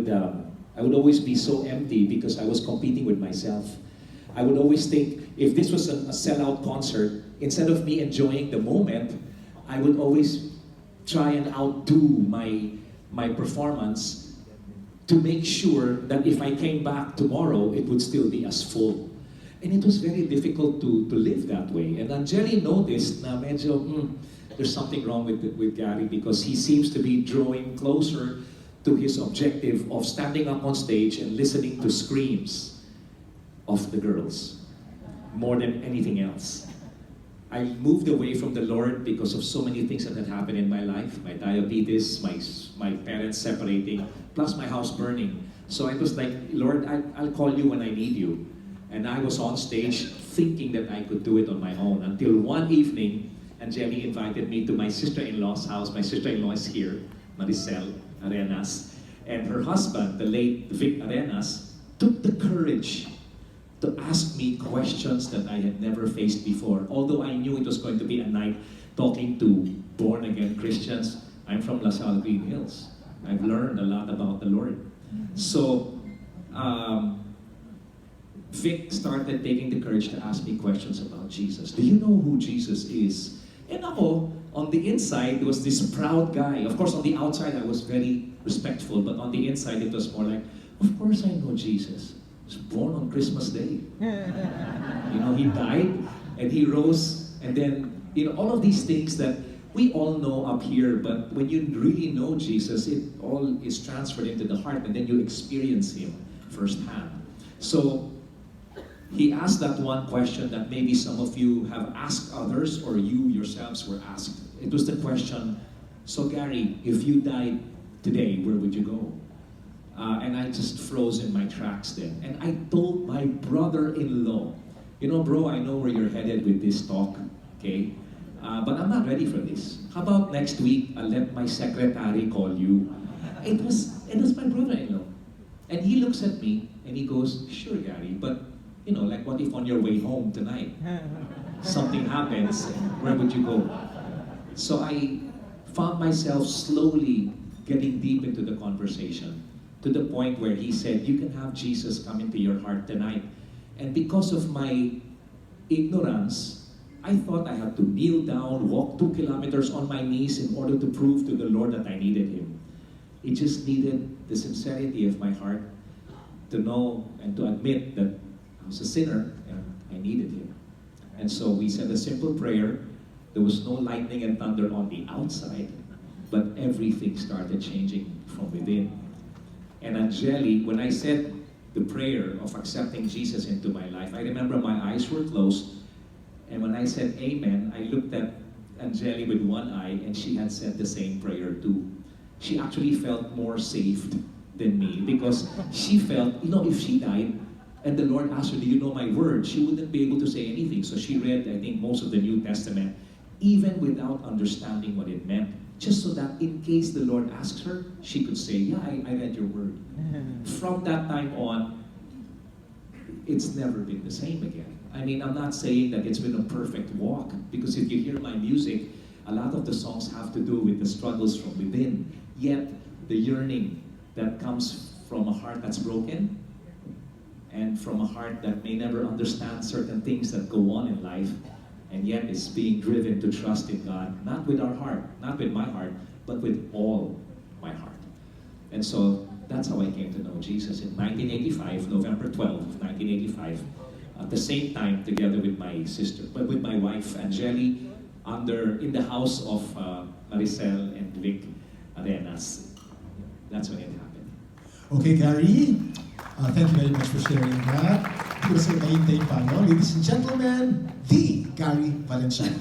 I would always be so empty because I was competing with myself. I would always think, if this was a sellout concert, instead of me enjoying the moment, I would always try and outdo my performance to make sure that if I came back tomorrow, it would still be as full. And it was very difficult to live that way. And Angeli noticed na medyo, there's something wrong with Gary because he seems to be drawing closer to his objective of standing up on stage and listening to screams of the girls more than anything else. I moved away from the Lord because of so many things that had happened in my life. My diabetes, my parents separating, plus my house burning. So I was like, Lord, I'll call you when I need you. And I was on stage thinking that I could do it on my own until one evening, Angeli invited me to my sister-in-law's house. My sister-in-law is here, Maricel Arenas. And her husband, the late Vic Arenas, took the courage to ask me questions that I had never faced before. Although I knew it was going to be a night talking to born-again Christians. I'm from La Salle Green Hills. I've learned a lot about the Lord. So, Vic started taking the courage to ask me questions about Jesus. Do you know who Jesus is? And ako, on the inside, was this proud guy. Of course, on the outside, I was very respectful, but on the inside, it was more like, of course I know Jesus. He was born on Christmas Day. You know, he died, and he rose, and then, you know, all of these things that we all know up here, but when you really know Jesus, it all is transferred into the heart, and then you experience him firsthand. So, he asked that one question that maybe some of you have asked others or you yourselves were asked. It was the question, so Gary, if you died today, where would you go? And I just froze in my tracks then. And I told my brother-in-law, you know, bro, I know where you're headed with this talk, okay? But I'm not ready for this. How about next week, I'll let my secretary call you. It was my brother-in-law. And he looks at me and he goes, sure, Gary, but you know, like what if on your way home tonight, something happens, where would you go? So I found myself slowly getting deep into the conversation to the point where he said, you can have Jesus come into your heart tonight. And because of my ignorance, I thought I had to kneel down, walk 2 kilometers on my knees in order to prove to the Lord that I needed him. It just needed the sincerity of my heart to know and to admit that I was a sinner and I needed him. And so we said a simple prayer. There was no lightning and thunder on the outside, but everything started changing from within. And Angeli, when I said the prayer of accepting Jesus into my life, I remember my eyes were closed, and when I said amen, I looked at Angeli with one eye, and she had said the same prayer too. She actually felt more saved than me because she felt, you know, if she died, and the Lord asked her, do you know my word? She wouldn't be able to say anything. So she read, I think, most of the New Testament, even without understanding what it meant, just so that in case the Lord asks her, she could say, yeah, I read your word. From that time on, it's never been the same again. I mean, I'm not saying that it's been a perfect walk, because if you hear my music, a lot of the songs have to do with the struggles from within. Yet, the yearning that comes from a heart that's broken, and from a heart that may never understand certain things that go on in life, and yet is being driven to trust in God, not with our heart, not with my heart, but with all my heart. And so that's how I came to know Jesus in 1985, November 12th, 1985. At the same time, together with my sister, but with my wife, Angeli, in the house of Maricel and Vic Arenas. That's when it happened. Okay, Gary. Thank you very much for sharing that. Hindi ko kasi naintay pa, no? Ladies and gentlemen, the Gary Valenciano.